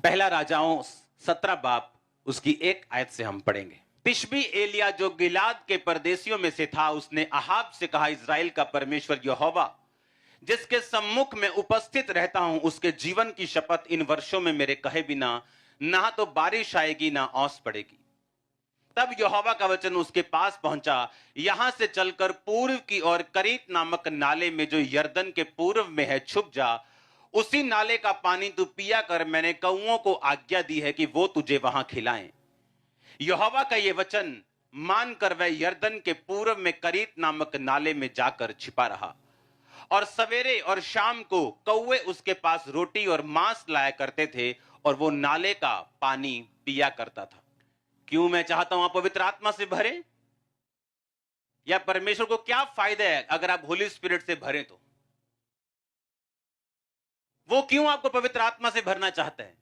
पहला राजाओं 17 बाब उसकी 1 आयत से हम पढ़ेंगे। तिशबी एलिया जो गिलाद के परदेशियों में से था, उसने अहाब से कहा, इज़राइल का परमेश्वर यहोवा जिसके सम्मुख में उपस्थित रहता हूं, उसके जीवन की शपथ, इन वर्षों में मेरे कहे बिना ना तो बारिश आएगी ना ओस पड़ेगी। तब यहोवा का वचन उसके पास पहुंचा, यहां से चलकर पूर्व की ओर करीत नामक नाले में जो यरदन के पूर्व में है छुप जा, उसी नाले का पानी तू पिया कर। मैंने कौओं को आज्ञा दी है कि वो तुझे वहां खिलाएं। यहोवा का यह वचन मानकर वह यरदन के पूर्व में करीत नामक नाले में जाकर छिपा रहा, और सवेरे और शाम को कौवे उसके पास रोटी और मांस लाया करते थे, और वो नाले का पानी पिया करता था। क्यों मैं चाहता हूं आप पवित्र आत्मा से भरें? या परमेश्वर को क्या फायदा है अगर आप होली स्पिरिट से भरें? तो वो क्यों आपको पवित्र आत्मा से भरना चाहता है?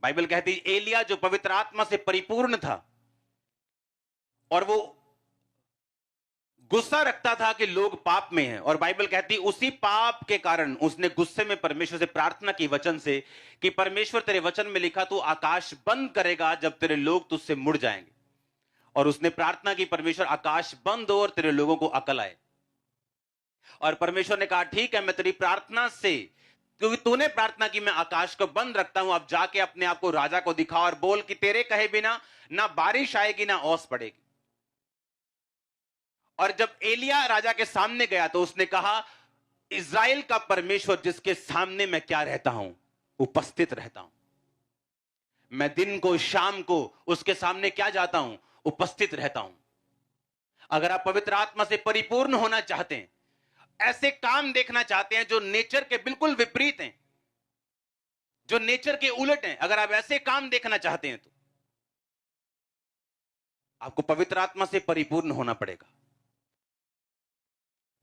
बाइबल कहती है एलिया जो पवित्र आत्मा से परिपूर्ण था और वो गुस्सा रखता था कि लोग पाप में हैं, और बाइबल कहती उसी पाप के कारण उसने गुस्से में परमेश्वर से प्रार्थना की वचन से कि परमेश्वर तेरे वचन में लिखा तू आकाश बंद करेगा जब तेरे लोग तुझसे मुड़ जाएंगे। और उसने प्रार्थना की परमेश्वर आकाश बंद हो और तेरे लोगों को अकल आए। और परमेश्वर ने कहा ठीक है, मैं तेरी प्रार्थना से, क्योंकि तूने प्रार्थना की, मैं आकाश को बंद रखता हूं। अब जाके अपने आप को राजा को दिखा और बोल कि तेरे कहे बिना ना बारिश आएगी ना ओस पड़ेगी। और जब एलिया राजा के सामने गया तो उसने कहा, इज़राइल का परमेश्वर जिसके सामने मैं क्या रहता हूं, उपस्थित रहता हूं। मैं दिन को शाम को उसके सामने क्या जाता हूं, उपस्थित रहता हूं। अगर आप पवित्र आत्मा से परिपूर्ण होना चाहते हैं, ऐसे काम देखना चाहते हैं जो नेचर के बिल्कुल विपरीत हैं, जो नेचर के उलट हैं, अगर आप ऐसे काम देखना चाहते हैं तो आपको पवित्र आत्मा से परिपूर्ण होना पड़ेगा।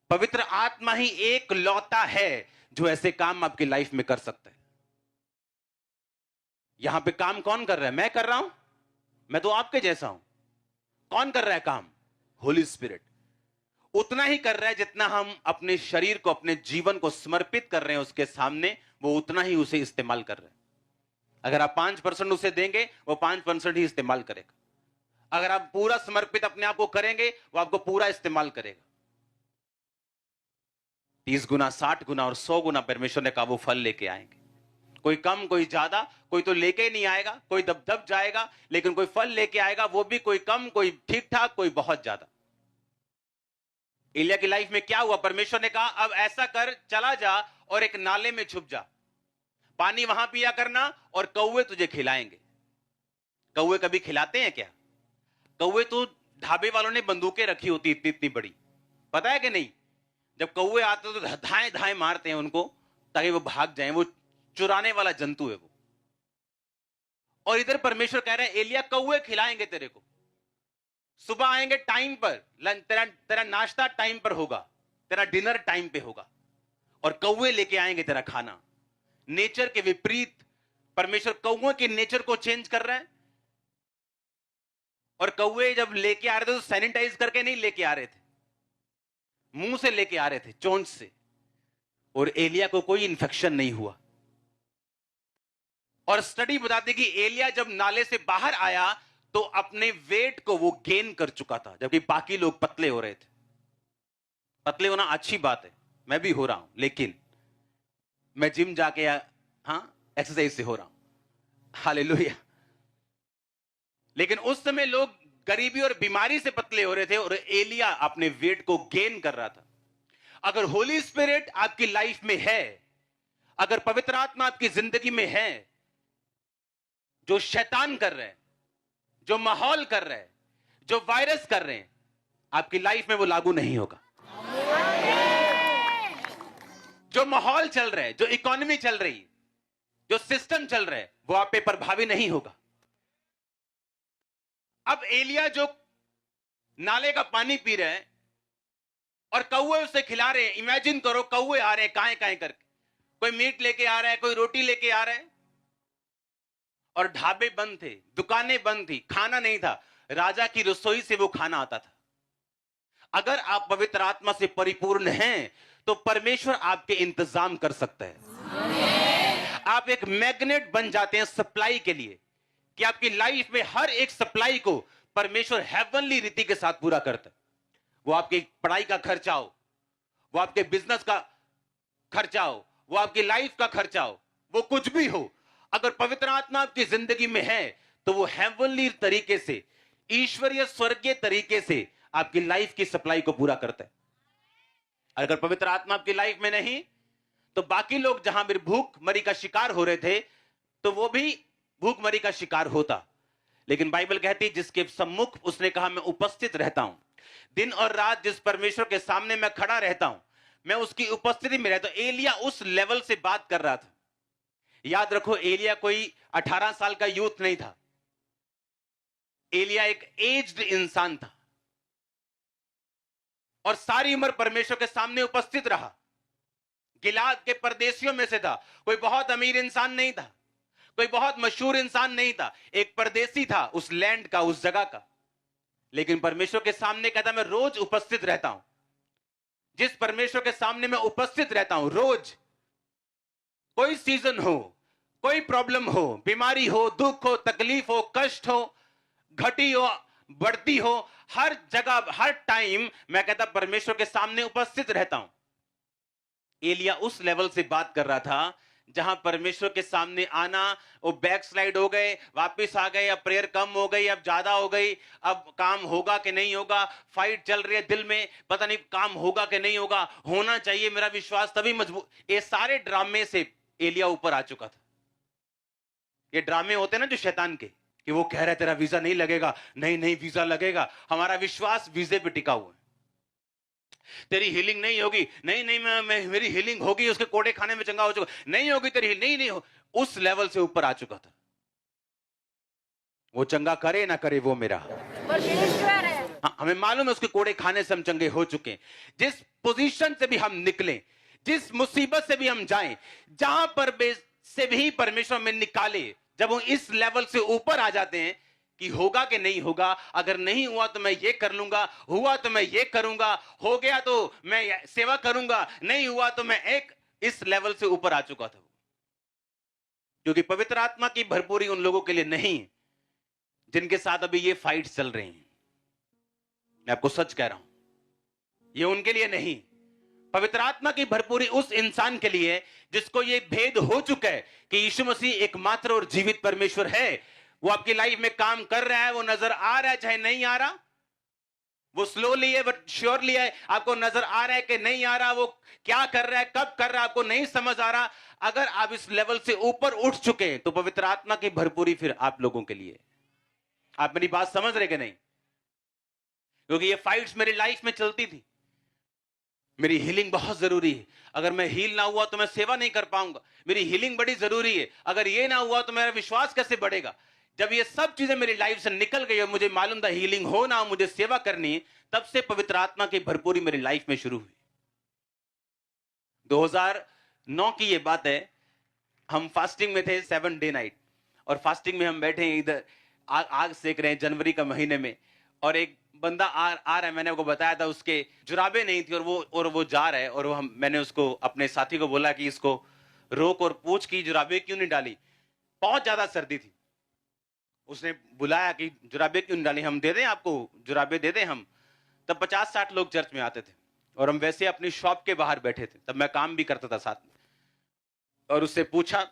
पवित्र आत्मा ही एक लौता है जो ऐसे काम आपकी लाइफ में कर सकता है। यहां पे काम कौन कर रहा है? मैं कर रहा हूं? मैं तो आपके जैसा हूं। कौन कर रहा है काम? होली स्पिरिट। उतना ही कर रहा है जितना हम अपने शरीर को, अपने जीवन को समर्पित कर रहे हैं उसके सामने, वो उतना ही उसे इस्तेमाल कर रहे हैं। अगर आप 5% उसे देंगे, वो 5% ही इस्तेमाल करेगा। अगर आप पूरा समर्पित अपने आप को करेंगे, वो आपको पूरा इस्तेमाल करेगा। 30 गुना, 60 गुना और 100 गुना परमेश्वर ने कहा वो फल लेके आएंगे। कोई कम, कोई ज्यादा, कोई तो लेके नहीं आएगा, कोई दब जाएगा, लेकिन कोई फल लेके आएगा, वो भी कोई कम, कोई ठीक ठाक, कोई बहुत ज्यादा। एलिया की लाइफ में क्या हुआ? परमेश्वर ने कहा अब ऐसा कर, चला जा और एक नाले में छुप जा, पानी वहां पिया करना और कौवे तुझे खिलाएंगे। कौवे कभी खिलाते हैं क्या? कौवे तो ढाबे वालों ने बंदूकें रखी होती इतनी इतनी बड़ी, पता है कि नहीं? जब कौवे आते तो धाए धाए मारते हैं उनको ताकि वो भाग जाएं। वो चुराने वाला जंतु है वो। और इधर परमेश्वर कह रहे हैं एलिया कौवे खिलाएंगे तेरे को, सुबह आएंगे टाइम पर, तेरा नाश्ता टाइम पर होगा, तेरा डिनर टाइम पे होगा, और कौवे लेके आएंगे तेरा खाना। नेचर के विपरीत परमेश्वर कौवे के नेचर को चेंज कर रहा है। और कौवे जब लेके आ रहे थे तो सैनिटाइज करके नहीं लेके आ रहे थे, मुंह से लेके आ रहे थे, चोंच से। और एलिया को कोई इंफेक्शन नहीं हुआ। और स्टडी बताती कि एलिया जब नाले से बाहर आया तो अपने वेट को वो गेन कर चुका था, जबकि बाकी लोग पतले हो रहे थे। पतले होना अच्छी बात है, मैं भी हो रहा हूं, लेकिन मैं जिम जाके एक्सरसाइज से हो रहा हूं, हालेलुया। लेकिन उस समय लोग गरीबी और बीमारी से पतले हो रहे थे और एलिया अपने वेट को गेन कर रहा था। अगर होली स्पिरिट आपकी लाइफ में है, अगर पवित्र आत्मा आपकी जिंदगी में है, जो शैतान कर रहे हैं, जो माहौल कर रहे हैं, जो वायरस कर रहे हैं, आपकी लाइफ में वो लागू नहीं होगा। जो माहौल चल रहा है, जो इकोनॉमी चल रही है, जो सिस्टम चल रहा है, वो आप पे प्रभावी नहीं होगा। अब एलिया जो नाले का पानी पी रहे हैं और कौवे उसे खिला रहे हैं। इमेजिन करो कौवे आ रहे हैं काहे काहे करके, कोई मीट लेके आ रहा है, कोई रोटी लेके आ रहा है, और ढाबे बंद थे, दुकानें बंद थी, खाना नहीं था। राजा की रसोई से वो खाना आता था। अगर आप पवित्र आत्मा से परिपूर्ण हैं तो परमेश्वर आपके इंतजाम कर सकता है। आप आप एक मैग्नेट बन जाते हैं सप्लाई के लिए, कि आपकी लाइफ में हर एक सप्लाई को परमेश्वर हेवनली रीति के साथ पूरा करता है। वो आपकी पढ़ाई का खर्चा हो, वो आपके बिजनेस का खर्चा हो, वो आपकी लाइफ का खर्चा हो, वो कुछ भी हो, अगर पवित्र आत्मा आपकी जिंदगी में है तो वो हेवनली तरीके से, ईश्वरीय स्वर्गीय तरीके से आपकी लाइफ की सप्लाई को पूरा करता है। अगर पवित्र आत्मा आपकी लाइफ में नहीं तो बाकी लोग जहां मेरे भूखमरी का शिकार हो रहे थे तो वो भी भूखमरी का शिकार होता। लेकिन बाइबल कहती जिसके सम्मुख उसने कहा मैं उपस्थित रहता हूं, दिन और रात जिस परमेश्वर के सामने मैं खड़ा रहता हूं, मैं उसकी उपस्थिति में रहता हूं। एलिया उस लेवल से बात कर रहा था। याद रखो, एलिया कोई 18 साल का यूथ नहीं था। एलिया एक एज्ड इंसान था और सारी उम्र परमेश्वर के सामने उपस्थित रहा। गिलाद के परदेशियों में से था, कोई बहुत अमीर इंसान नहीं था, कोई बहुत मशहूर इंसान नहीं था, एक परदेसी था उस लैंड का, उस जगह का। लेकिन परमेश्वर के सामने कहता मैं रोज उपस्थित रहता हूं। जिस परमेश्वर के सामने मैं उपस्थित रहता हूं रोज, कोई सीजन हो, कोई प्रॉब्लम हो, बीमारी हो, दुख हो, तकलीफ हो, कष्ट हो, घटी हो, बढ़ती हो, हर जगह हर टाइम मैं कहता परमेश्वर के सामने उपस्थित रहता हूं। एलिया उस लेवल से बात कर रहा था जहां परमेश्वर के सामने आना, वो बैक स्लाइड हो गए, वापस आ गए, अब प्रेयर कम हो गई, अब ज्यादा हो गई, अब काम होगा कि नहीं होगा, फाइट चल रही है दिल में, पता नहीं काम होगा कि नहीं होगा, होना चाहिए, मेरा विश्वास तभी मजबूत। ये सारे ड्रामे से एलिया ऊपर आ चुका था। ये ड्रामे होते हैं ना जो शैतान के, कि वो कह रहा है तेरा वीजा नहीं लगेगा, नहीं नहीं वीजा लगेगा, हमारा विश्वास वीजे पे टिका हुआ है। तेरी हीलिंग नहीं होगी, नहीं नहीं मैं मेरी हीलिंग होगी, उसके कोड़े खाने में चंगा हो चुका, नहीं होगी तेरी नहीं नहीं हो। उस लेवल से ऊपर आ चुका था। वो चंगा करे ना करे वो मेरा परमेश्वर है। हाँ, हमें मालूम है उसके कोड़े खाने से हम चंगे हो चुके हैं। जिस पोजीशन से भी हम निकले, जिस मुसीबत से भी हम जाएं, जहां पर से भी परमेश्वर में निकाले, जब वो इस लेवल से ऊपर आ जाते हैं कि होगा कि नहीं होगा, अगर नहीं हुआ तो मैं ये कर लूंगा, हुआ तो मैं ये करूंगा, हो गया तो मैं सेवा करूंगा, नहीं हुआ तो मैं एक, इस लेवल से ऊपर आ चुका था। क्योंकि पवित्र आत्मा की भरपूरी उन लोगों के लिए नहीं जिनके साथ अभी ये फाइट्स चल रही हैं। मैं आपको सच कह रहा हूं, ये उनके लिए नहीं। पवित्र आत्मा की भरपूरी उस इंसान के लिए जिसको ये भेद हो चुका है कि यीशु मसीह एकमात्र और जीवित परमेश्वर है। वो आपकी लाइफ में काम कर रहा है, वो नजर आ रहा है चाहे नहीं आ रहा, वो स्लोली है बट श्योरली है, आपको नजर आ रहा है कि नहीं आ रहा, वो क्या कर रहा है, कब कर रहा है, आपको नहीं समझ आ रहा। अगर आप इस लेवल से ऊपर उठ चुके हैं तो पवित्र आत्मा की भरपूरी फिर आप लोगों के लिए। आप मेरी बात समझ रहे कि नहीं? क्योंकि ये फाइट्स मेरी लाइफ में चलती थी। मेरी हीलिंग बहुत जरूरी है, अगर मैं हील ना हुआ तो मैं सेवा नहीं कर पाऊंगा, मेरी हीलिंग बड़ी जरूरी है, अगर ये ना हुआ तो मेरा विश्वास कैसे बढ़ेगा। जब ये सब चीजें मेरी लाइफ से निकल गई और मुझे मालूम था हीलिंग हो ना, मुझे सेवा करनी है, तब से पवित्र आत्मा की भरपूरी मेरी लाइफ में शुरू हुई। 2009 की ये बात है, हम फास्टिंग में थे 7 डे नाइट, और फास्टिंग में हम बैठे हैं इधर, आग सेक रहे हैं जनवरी का महीने में, और एक बंदा आ रहा है। मैंने आपको बताया था उसके जुराबे नहीं थी और वो जा रहा है, और मैंने उसको अपने साथी को बोला कि इसको रोक और पूछ कि जुराबे क्यों नहीं डाली, बहुत ज्यादा सर्दी थी। उसने बुलाया कि जुराबे क्यों नहीं डाली, हम दे दें आपको, जुराबे दे दें हम। तब 50-60 लोग चर्च में आते थे और हम वैसे अपनी शॉप के बाहर बैठे थे, तब मैं काम भी करता था साथ में। और उससे पूछा,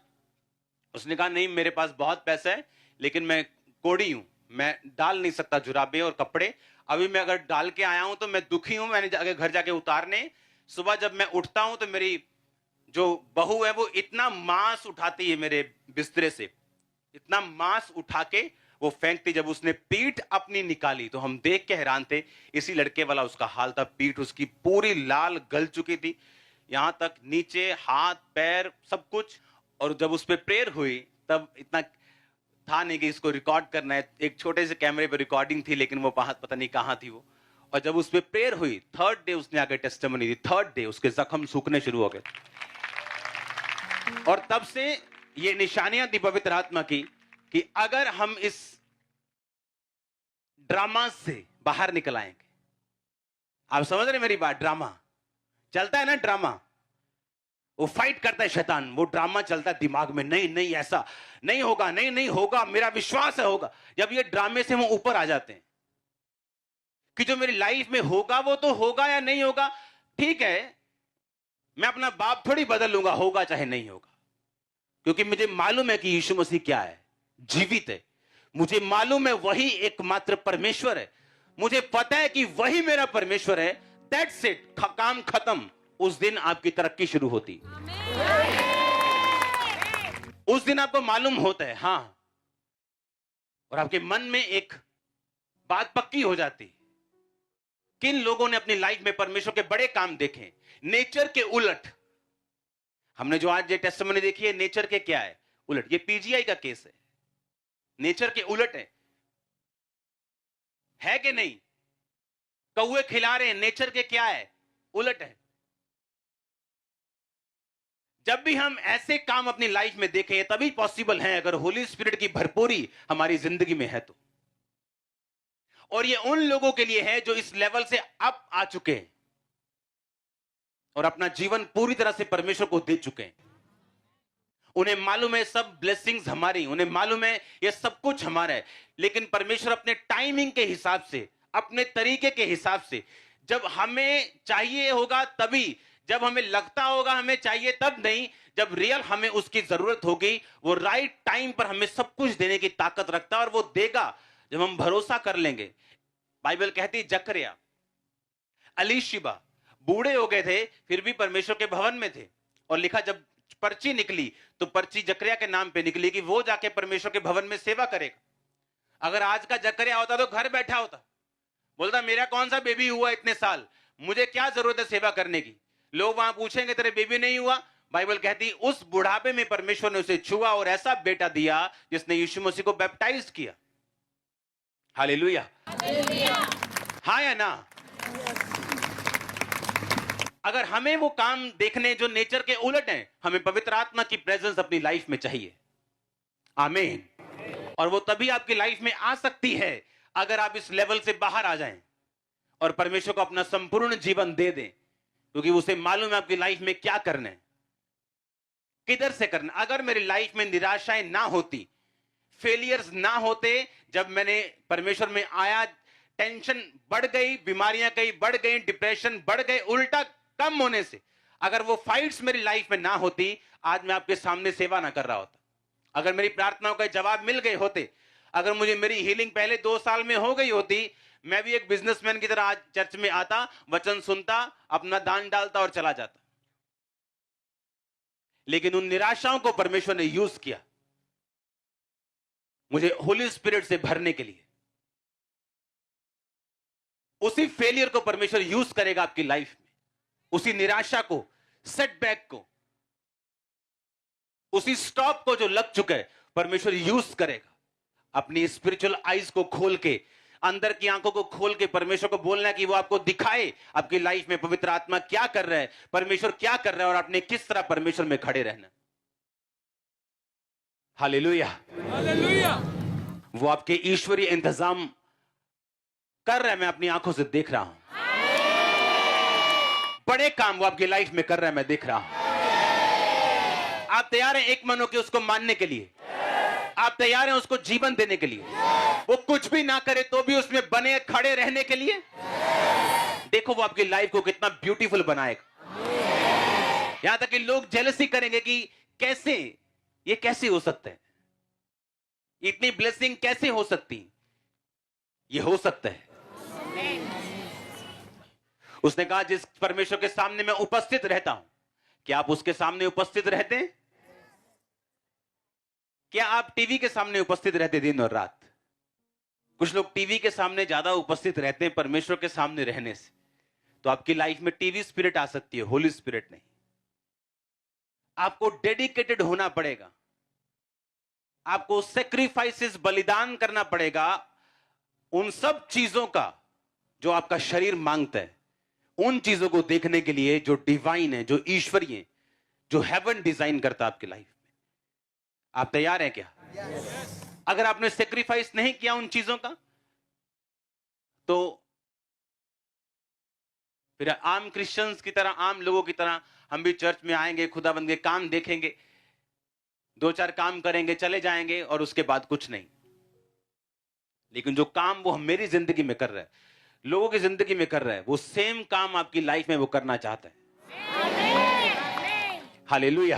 उसने कहा नहीं मेरे पास बहुत पैसा है लेकिन मैं कोड़ी हूं, मैं डाल नहीं सकता जुराबे और कपड़े, अभी मैं अगर डाल के आया हूं तो मैं दुखी हूं, मैंने घर जाके उतारने। सुबह जब मैं उठता हूं तो मेरी जो बहू है वो इतना मांस उठाती है मेरे बिस्तरे से, इतना मांस उठा के वो फेंकती। जब उसने पीठ अपनी निकाली तो हम देख के हैरान थे। इसी लड़के वाला उसका हाल था, पीठ उसकी पूरी लाल गल चुकी थी, यहां तक नीचे हाथ पैर सब कुछ। और जब उस पर प्रेयर हुई तब इतना था नहीं कि इसको रिकॉर्ड करना है, एक छोटे से कैमरे पे रिकॉर्डिंग थी, लेकिन वो पता नहीं कहां थी वो। और जब उस पर प्रेयर हुई 3rd डे उसने आकर टेस्टिमनी दी, 3rd डे उसके जख्म सूखने शुरू हो गए। और तब से ये निशानियां थी पवित्र आत्मा की कि अगर हम इस ड्रामा से बाहर निकल आएंगे। आप समझ रहे मेरी बात? ड्रामा चलता है ना, ड्रामा वो फाइट करता है शैतान, वो ड्रामा चलता है दिमाग में, नहीं नहीं ऐसा नहीं होगा, नहीं नहीं होगा, मेरा विश्वास है होगा। जब ये ड्रामे से वो ऊपर आ जाते हैं कि जो मेरी लाइफ में होगा वो तो होगा या नहीं होगा, ठीक है, मैं अपना बाप थोड़ी बदल लूंगा, होगा चाहे नहीं होगा, क्योंकि मुझे मालूम है कि यीशु मसीह क्या है, जीवित है। मुझे मालूम है वही एकमात्र परमेश्वर है। मुझे पता है कि वही मेरा परमेश्वर है। दैट्स इट, काम खत्म। उस दिन आपकी तरक्की शुरू होती, उस दिन आपको मालूम होता है, हां, और आपके मन में एक बात पक्की हो जाती। किन लोगों ने अपनी लाइफ में परमेश्वर के बड़े काम देखे, नेचर के उलट। हमने जो आज ये टेस्टिमनी देखी है, नेचर के क्या है उलट। ये पीजीआई का केस है, नेचर के उलट है कि नहीं? कौवे खिला रहे हैं, नेचर के क्या है, उलट है। जब भी हम ऐसे काम अपनी लाइफ में देखें, तभी पॉसिबल है अगर होली स्पिरिट की भरपूरी हमारी जिंदगी में है तो। और ये उन लोगों के लिए है जो इस लेवल से अप आ चुके हैं और अपना जीवन पूरी तरह से परमेश्वर को दे चुके हैं। उन्हें मालूम है सब ब्लेसिंग्स हमारी, उन्हें मालूम है ये सब कुछ हमारा है, लेकिन परमेश्वर अपने टाइमिंग के हिसाब से, अपने तरीके के हिसाब से, जब हमें चाहिए होगा तभी, जब हमें लगता होगा हमें चाहिए तब नहीं, जब रियल हमें उसकी जरूरत होगी, वो राइट टाइम पर हमें सब कुछ देने की ताकत रखता है और वो देगा जब हम भरोसा कर लेंगे। बाइबल कहती है जकरिया, अलीशिबा बूढ़े हो गए थे फिर भी परमेश्वर के भवन में थे, और लिखा जब पर्ची निकली तो पर्ची जकरिया के नाम पे निकली कि वो जाके परमेश्वर के भवन में सेवा करेगा। अगर आज का जकरिया होता तो घर बैठा होता, बोलता मेरा कौन सा बेबी हुआ इतने साल, मुझे क्या जरूरत है सेवा करने की। लोग वहां पूछेंगे तेरे बेबी नहीं हुआ, बाइबल कहती उस बुढ़ापे में परमेश्वर ने उसे छुआ और ऐसा बेटा दिया जिसने यीशु मसीह को बैप्टाइज किया। हालेलुया, हाँ या ना? अगर हमें वो काम देखने जो नेचर के उलट हैं, हमें पवित्र आत्मा की प्रेजेंस अपनी लाइफ में चाहिए। आमीन। और वो तभी आपकी लाइफ में आ सकती है अगर आप इस लेवल से बाहर आ जाएं और परमेश्वर को अपना संपूर्ण जीवन दे दें, क्योंकि उसे मालूम है आपकी लाइफ में क्या करना है, किधर से करना। अगर मेरी लाइफ में निराशाएं ना होती, फेलियर्स ना होते, जब मैंने परमेश्वर में आया, टेंशन बढ़ गई, बीमारियां कई बढ़ गई, डिप्रेशन बढ़ गए, उल्टा कम होने से, अगर वो फाइट्स मेरी लाइफ में ना होती, आज मैं आपके सामने सेवा ना कर रहा होता। अगर मेरी प्रार्थनाओं का जवाब मिल गए होते, अगर मुझे मेरी हीलिंग पहले 2 साल में हो गई होती, मैं भी एक बिजनेसमैन की तरह आज चर्च में आता, वचन सुनता, अपना दान डालता और चला जाता। लेकिन उन निराशाओं को परमेश्वर ने यूज किया मुझे होली स्पिरिट से भरने के लिए। उसी फेलियर को परमेश्वर यूज करेगा आपकी लाइफ में, उसी निराशा को, सेटबैक को, उसी स्टॉप को जो लग चुका है, परमेश्वर यूज करेगा। अपनी स्पिरिचुअल आईज को खोल के, अंदर की आंखों को खोल के परमेश्वर को बोलना है कि वो आपको दिखाए आपकी लाइफ में पवित्र आत्मा क्या कर रहा है, परमेश्वर क्या कर रहा है, और आपने किस तरह परमेश्वर में खड़े रहना। Hallelujah, hallelujah. वो आपके ईश्वरीय इंतजाम कर रहा है, मैं अपनी आंखों से देख रहा हूं। बड़े काम वो आपकी लाइफ में कर रहा है, मैं देख रहा हूं। आप तैयार हैं एक मन होकर उसको मानने के लिए? आप तैयार हैं उसको जीवन देने के लिए? वो कुछ भी ना करे तो भी उसमें बने खड़े रहने के लिए? देखो वो आपकी लाइफ को कितना ब्यूटीफुल बनाएगा। यहां तक कि लोग जेलसी करेंगे कि कैसे ये कैसे हो सकता है, इतनी ब्लेसिंग कैसे हो सकती? ये हो सकता है। उसने कहा जिस परमेश्वर के सामने मैं उपस्थित रहता हूं, क्या आप उसके सामने उपस्थित रहते हैं? क्या आप टीवी के सामने उपस्थित रहते दिन और रात? कुछ लोग टीवी के सामने ज्यादा उपस्थित रहते हैं परमेश्वर के सामने रहने से। तो आपकी लाइफ में टीवी स्पिरिट आ सकती है, होली स्पिरिट नहीं। आपको डेडिकेटेड होना पड़ेगा, आपको सेक्रीफाइसेस, बलिदान करना पड़ेगा उन सब चीजों का जो आपका शरीर मांगता है, उन चीजों को देखने के लिए जो डिवाइन है, जो ईश्वरीय है, जो हेवन डिजाइन करता है आपकी लाइफ में। आप तैयार हैं क्या? अगर आपने सेक्रीफाइस नहीं किया उन चीजों का, तो फिर आम क्रिश्चियंस की तरह, आम लोगों की तरह हम भी चर्च में आएंगे, खुदाबंद के काम देखेंगे, 2-4 काम करेंगे, चले जाएंगे और उसके बाद कुछ नहीं। लेकिन जो काम वो मेरी जिंदगी में कर रहा है, लोगों की जिंदगी में कर रहा है, वो सेम काम आपकी लाइफ में वो करना चाहता है। हालेलुया।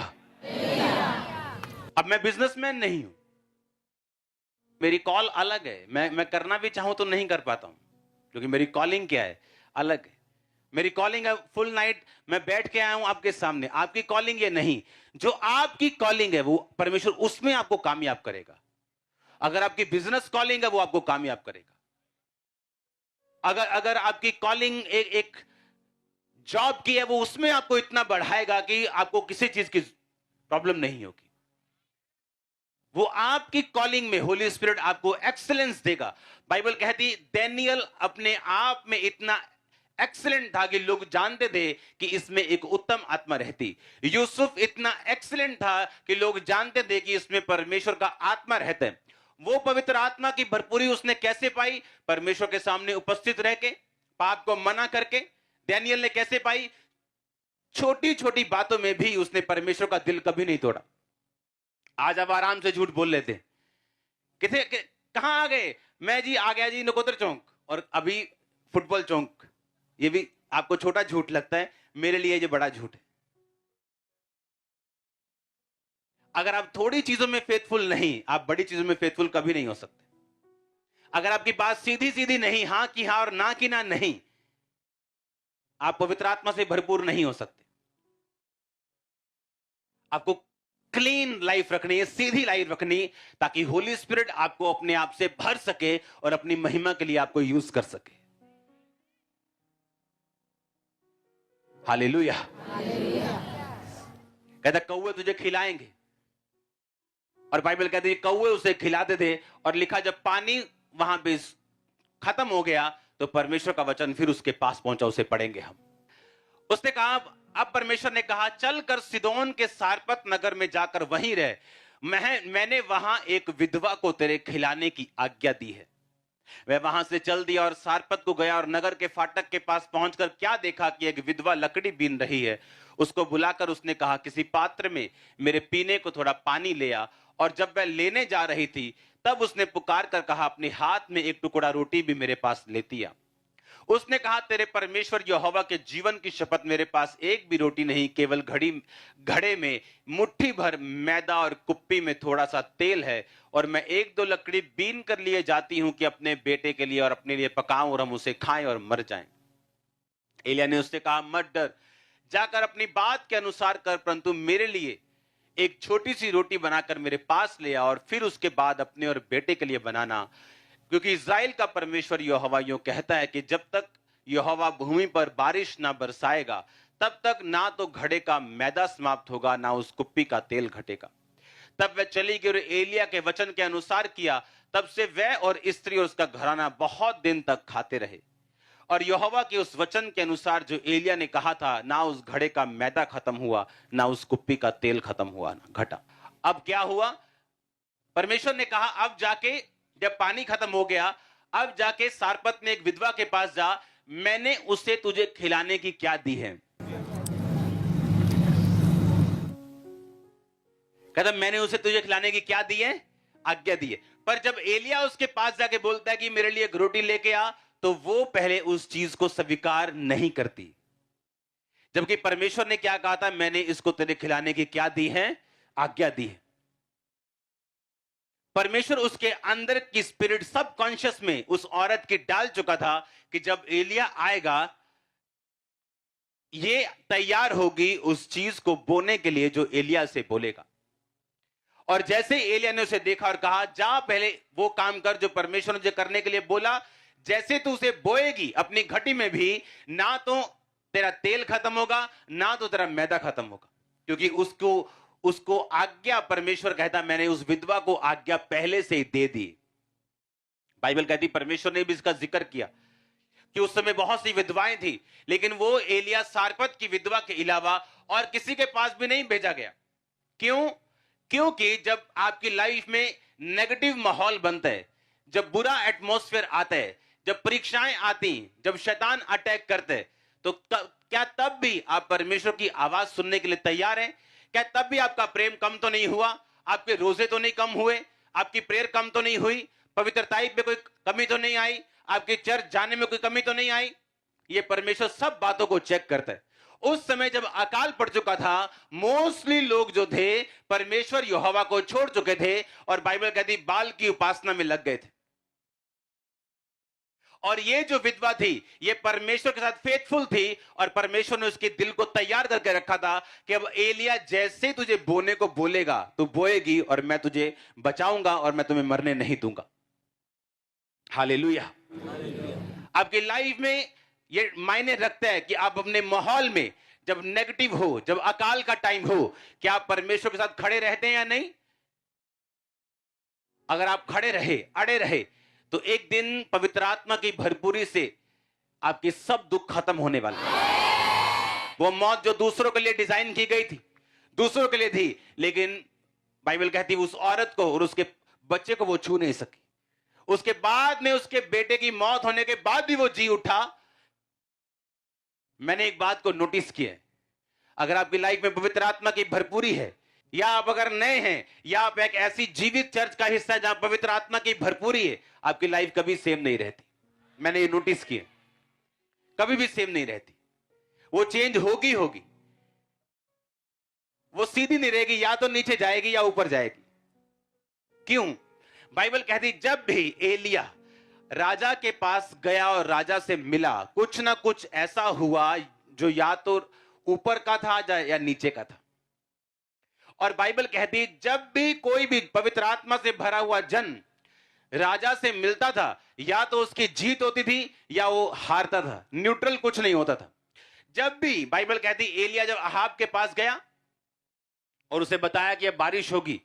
अब मैं बिजनेसमैन नहीं हूं, मेरी कॉल अलग है। मैं करना भी चाहूं तो नहीं कर पाता हूं, क्योंकि मेरी कॉलिंग क्या है, अलग है। मेरी कॉलिंग है फुल नाइट मैं बैठ के आया हूं आपके सामने। आपकी कॉलिंग ये नहीं। जो आपकी कॉलिंग है वो परमेश्वर उसमें आपको कामयाब करेगा। अगर आपकी बिजनेस कॉलिंग है वो आपको कामयाब करेगा। अगर आपकी कॉलिंग एक जॉब की है, वो उसमें आपको इतना बढ़ाएगा कि आपको किसी चीज की प्रॉब्लम नहीं होगी। वो आपकी कॉलिंग में होली स्पिरिट आपको एक्सीलेंस देगा। बाइबल कहती डैनियल अपने आप में इतना एक्सीलेंट था कि लोग जानते थे कि इसमें एक उत्तम आत्मा रहती। यूसुफ इतना एक्सीलेंट था कि लोग जानते थे कि इसमें परमेश्वर का आत्मा रहता है। वो पवित्र आत्मा की भरपूरी उसने कैसे पाई? परमेश्वर के सामने उपस्थित रह के, पाप को मना करके। डैनियल ने कैसे पाई? छोटी छोटी बातों में भी उसने परमेश्वर का दिल कभी नहीं तोड़ा। आज आप आराम से झूठ बोल लेते, किथे कहां आ गए? मैं जी आ गया जी नकोतर चौक, और अभी फुटबॉल चौक। ये भी आपको छोटा झूठ लगता है, मेरे लिए ये बड़ा झूठ है। अगर आप थोड़ी चीजों में फेथफुल नहीं, आप बड़ी चीजों में फेथफुल कभी नहीं हो सकते। अगर आपकी बात सीधी सीधी नहीं, हां की हां और ना की ना नहीं, आप पवित्र आत्मा से भरपूर नहीं हो सकते। आपको क्लीन लाइफ रखनी है, सीधी लाइफ रखनी, ताकि होली स्पिरिट आपको अपने आप से भर सके और अपनी महिमा के लिए आपको यूज कर सके। हालेलुया। कहता कौवे तुझे खिलाएंगे, और बाइबल कहती है कौवे उसे खिलाते थे। और लिखा जब पानी वहां पे खत्म हो गया तो परमेश्वर का वचन फिर उसके पास पहुंचा। उसे पढ़ेंगे हम। उसने कहा, अब परमेश्वर ने कहा चल कर सिदोन के सारपत नगर में जाकर वहीं रह। मैंने वहां एक विधवा को तेरे खिलाने की आज्ञा दी है। वह वहां से चल दिया और सारपत को गया, और नगर के फाटक के पास पहुंचकर क्या देखा कि एक विधवा लकड़ी बीन रही है। उसको बुलाकर उसने कहा, किसी पात्र में मेरे पीने को थोड़ा पानी ले आ। और जब वह लेने जा रही थी तब उसने पुकार कर कहा, अपने हाथ में एक टुकड़ा रोटी भी मेरे पास लेती आ। उसने कहा, तेरे परमेश्वर यहोवा के जीवन की शपथ, मेरे पास एक भी रोटी नहीं, केवल घड़े में मुट्ठी भर मैदा और कुप्पी में थोड़ा सा तेल है। और मैं 1-2 लकड़ी बीन कर लिए जाती हूं कि अपने बेटे के लिए और अपने लिए पकाऊं और हम उसे खाएं और मर जाएं। एलिय्याह ने उससे कहा, मत डर, जाकर अपनी बात के अनुसार कर, परंतु मेरे लिए एक छोटी सी रोटी बनाकर मेरे पास ले आ, और फिर उसके बाद अपने और बेटे के लिए बनाना। क्योंकि इज़राइल का परमेश्वर यहोवा यूं कहता है कि जब तक यहोवा भूमि पर बारिश ना बरसाएगा तब तक ना तो घड़े का मैदा समाप्त होगा, ना उस कुप्पी का तेल घटेगा। तब वह चली गई और एलिय्याह के वचन के अनुसार किया। तब से वह और स्त्री और उसका घराना बहुत दिन तक खाते रहे। और यहोवा के उस वचन के अनुसार जो एलिय्याह ने कहा था, ना उस घड़े का मैदा खत्म हुआ, ना उस कुप्पी का तेल खत्म हुआ, ना घटा। अब क्या हुआ? परमेश्वर ने कहा, अब जाके जब पानी खत्म हो गया, अब जाके सारपत में एक विधवा के पास जा, मैंने उसे तुझे खिलाने की क्या दी है? कहता मैंने उसे तुझे खिलाने की क्या दी है? आज्ञा दी है। पर जब एलिय्याह उसके पास जाके बोलता है कि मेरे लिए एक रोटी लेके आ, तो वो पहले उस चीज को स्वीकार नहीं करती। जबकि परमेश्वर ने क्या कहा था? मैंने इसको तेरे खिलाने की क्या दी है? आज्ञा दी है। परमेश्वर उसके अंदर की स्पिरिट सबकॉन्शियस में उस औरत की डाल चुका था कि जब एलिय्याह आएगा, ये तैयार होगी उस चीज को बोने के लिए जो एलिय्याह से बोलेगा। और जैसे एलिय्याह ने उसे देखा और कहा, जा पहले वो काम कर जो परमेश्वर ने करने के लिए बोला। जैसे तू उसे बोएगी अपनी घटी में भी, ना तो तेरा तेल खत्म होगा, ना तो तेरा मैदा खत्म होगा, क्योंकि उसको आज्ञा परमेश्वर कहता, मैंने उस विधवा को आज्ञा पहले से ही दे दी। बाइबल कहती परमेश्वर ने भी इसका जिक्र किया कि उस समय बहुत सी विधवाएं थी, लेकिन वो एलिय्याह सारपत की विधवा के अलावा और किसी के पास भी नहीं भेजा गया। क्यों? क्योंकि जब आपकी लाइफ में नेगेटिव माहौल बनता है, जब बुरा एटमॉस्फेयर आता है, जब परीक्षाएं आती, जब शैतान अटैक करते हैं, तो क्या तब भी आप परमेश्वर की आवाज सुनने के लिए तैयार हैं? क्या तब भी आपका प्रेम कम तो नहीं हुआ? आपके रोजे तो नहीं कम हुए? आपकी प्रेयर कम तो नहीं हुई? पवित्रताई पे कोई कमी तो नहीं आई? आपके चर्च जाने में कोई कमी तो नहीं आई? ये परमेश्वर सब बातों को चेक करता है। उस समय जब अकाल पड़ चुका था, मोस्टली लोग जो थे परमेश्वर यहोवा को छोड़ चुके थे और बाइबल कहती बाल की उपासना में लग गए थे। और ये जो विधवा थी, ये परमेश्वर के साथ फेथफुल थी और परमेश्वर ने उसके दिल को तैयार करके रखा था कि अब एलिया जैसे तुझे बोने को बोलेगा, तू बोएगी और मैं तुझे बचाऊंगा और मैं तुम्हें मरने नहीं दूंगा। हालेलुया। आपकी लाइफ में ये मायने रखता है कि आप अपने माहौल में जब नेगेटिव हो, जब अकाल का टाइम हो, क्या आप परमेश्वर के साथ खड़े रहते हैं या नहीं? अगर आप खड़े रहे, अड़े रहे, तो एक दिन पवित्र आत्मा की भरपूरी से आपके सब दुख खत्म होने वाले। वो मौत जो दूसरों के लिए डिजाइन की गई थी, दूसरों के लिए थी, लेकिन बाइबल कहती उस औरत को और उसके बच्चे को वो छू नहीं सकी। उसके बाद में उसके बेटे की मौत होने के बाद भी वो जी उठा। मैंने एक बात को नोटिस किया है, अगर आपकी लाइफ में पवित्र आत्मा की भरपूरी है, या आप अगर नए हैं, या आप एक ऐसी जीवित चर्च का हिस्सा है जहां पवित्र आत्मा की भरपूरी है, आपकी लाइफ कभी सेम नहीं रहती। मैंने ये नोटिस किया, कभी भी सेम नहीं रहती। वो चेंज होगी होगी, वो सीधी नहीं रहेगी, या तो नीचे जाएगी या ऊपर जाएगी। क्यों? बाइबल कहती जब भी एलिया राजा के पास गया और राजा से मिला, कुछ ना कुछ ऐसा हुआ जो या तो ऊपर का था या नीचे का था। और बाइबल कहती जब भी कोई भी पवित्र आत्मा से भरा हुआ जन राजा से मिलता था, या तो उसकी जीत होती थी या वो हारता था, न्यूट्रल कुछ नहीं होता था। जब भी बाइबल कहती एलिया जब अहाब के पास गया और उसे बताया कि अब बारिश होगी,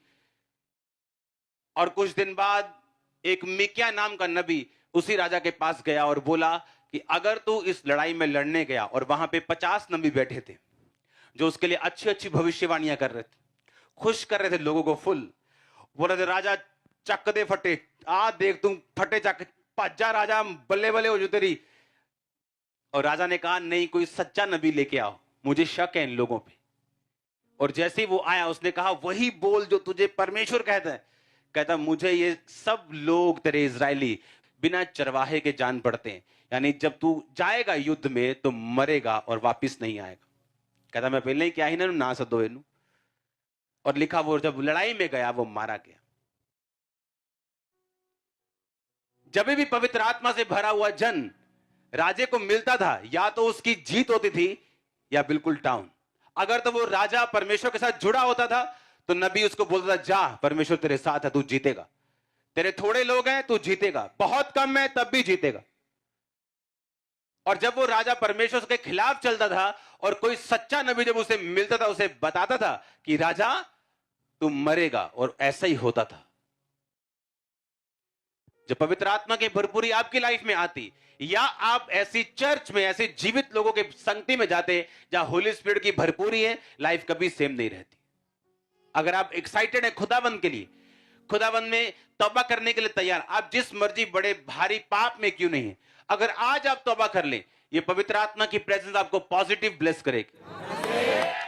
और कुछ दिन बाद एक मिक्या नाम का नबी उसी राजा के पास गया और बोला कि अगर तू इस लड़ाई में लड़ने गया, और वहां पे 50 नबी बैठे थे जो उसके लिए अच्छी अच्छी भविष्यवाणियां कर रहे थे, खुश कर रहे थे लोगों को फुल, बोल रहे थे राजा चक दे फटे, आ देख तुम फटे चक, भज्जा राजा, बल्ले बल्ले हो जो तेरी। और राजा ने कहा नहीं, कोई सच्चा नबी लेके आओ, मुझे शक है इन लोगों पे। और जैसे ही वो आया उसने कहा वही बोल जो तुझे परमेश्वर कहता है। कहता मुझे ये सब लोग तेरे इजरायली बिना चरवाहे के जान पड़ते हैं, यानी जब तू जाएगा युद्ध में तो मरेगा और वापिस नहीं आएगा। कहता मैं पहले ही क्या ही ना सदो इनू। और लिखा वो जब लड़ाई में गया वो मारा गया। जब भी पवित्र आत्मा से भरा हुआ जन राजे को मिलता था, या तो उसकी जीत होती थी या बिल्कुल डाउन। अगर तो वो राजा परमेश्वर के साथ जुड़ा होता था तो नबी उसको बोलता था जा परमेश्वर तेरे साथ है, तू जीतेगा, तेरे थोड़े लोग हैं तू जीतेगा, बहुत कम है तब भी जीतेगा। और जब वो राजा परमेश्वर के खिलाफ चलता था और कोई सच्चा नबी जब उसे मिलता था, उसे बताता था कि राजा तू मरेगा, और ऐसा ही होता था। जब पवित्र आत्मा की भरपूरी आपकी लाइफ में आती, या आप ऐसी चर्च में ऐसे जीवित लोगों के संगति में जाते जहां होली स्पिरिट की भरपूरी है, लाइफ कभी सेम नहीं रहती। अगर आप एक्साइटेड है खुदाबंद के लिए, खुदाबंद में तौबा करने के लिए तैयार, आप जिस मर्जी बड़े भारी पाप में क्यों नहीं है, अगर आज आप तौबा कर लें, ये पवित्र आत्मा की प्रेजेंस आपको पॉजिटिव ब्लेस करेगी।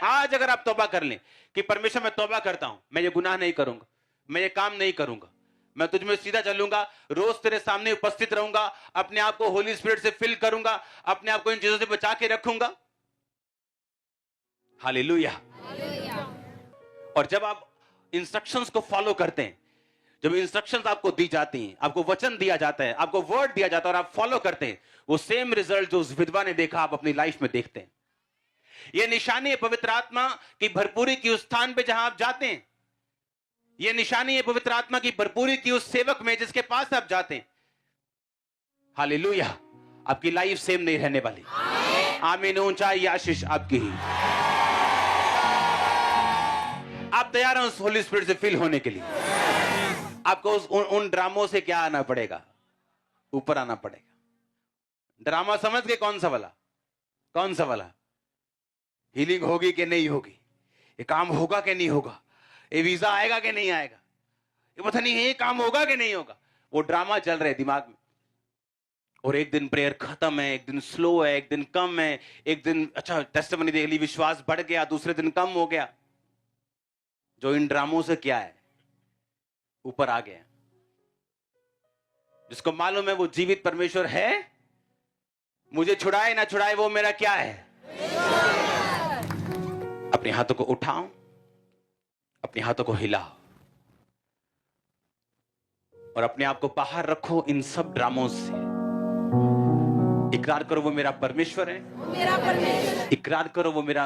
आज अगर आप तौबा कर लें कि परमेश्वर मैं तौबा करता हूं, मैं ये गुनाह नहीं करूंगा, मैं ये काम नहीं करूंगा, मैं तुझ में सीधा चलूंगा, रोज तेरे सामने उपस्थित रहूंगा, अपने आप को होली स्पिरिट से फिल करूंगा, अपने आप को इन चीजों से बचा के रखूंगा। हालेलुया। और जब आप इंस्ट्रक्शंस को फॉलो करते हैं, जब इंस्ट्रक्शंस आपको दी जाती हैं, आपको वचन दिया जाता है, आपको वर्ड दिया जाता है और आप फॉलो करते हैं, वो सेम रिजल्ट जो उस विधवा ने देखा आप अपनी लाइफ में देखते हैं। यह निशानी है पवित्र आत्मा की भरपूरी की उस स्थान पे जहां आप जाते हैं। यह निशानी है पवित्र आत्मा की भरपूरी की उस सेवक में जिसके पास आप जाते हैं। हालेलुया। आपकी लाइफ सेम नहीं रहने वाली। आमीन। ऊंचाई आशीष आपकी ही। आप तैयार हैं उस होली स्पिरिट से फिल होने के लिए? आपको उन ड्रामों से क्या आना पड़ेगा? ऊपर आना पड़ेगा। ड्रामा समझ गए? कौन सा वाला? कौन सा वाला? हीलिंग होगी कि नहीं होगी, ये काम होगा कि नहीं होगा, ये वीजा आएगा कि नहीं आएगा, ये पता नहीं ये काम होगा कि नहीं होगा। वो ड्रामा चल रहे दिमाग में, और एक दिन प्रेयर खत्म है, एक दिन स्लो है, एक दिन कम है, एक दिन अच्छा टेस्टिमनी देख ली, विश्वास बढ़ गया, दूसरे दिन कम हो गया। जो इन ड्रामों से क्या है, ऊपर आ गया। जिसको मालूम है वो जीवित परमेश्वर है, मुझे छुड़ाए ना छुड़ाए वो मेरा क्या है। अपने हाथों को उठाओ, अपने हाथों को हिलाओ और अपने आप को बाहर रखो इन सब ड्रामों से। इकरार करो वो मेरा परमेश्वर है, इकरार करो वो मेरा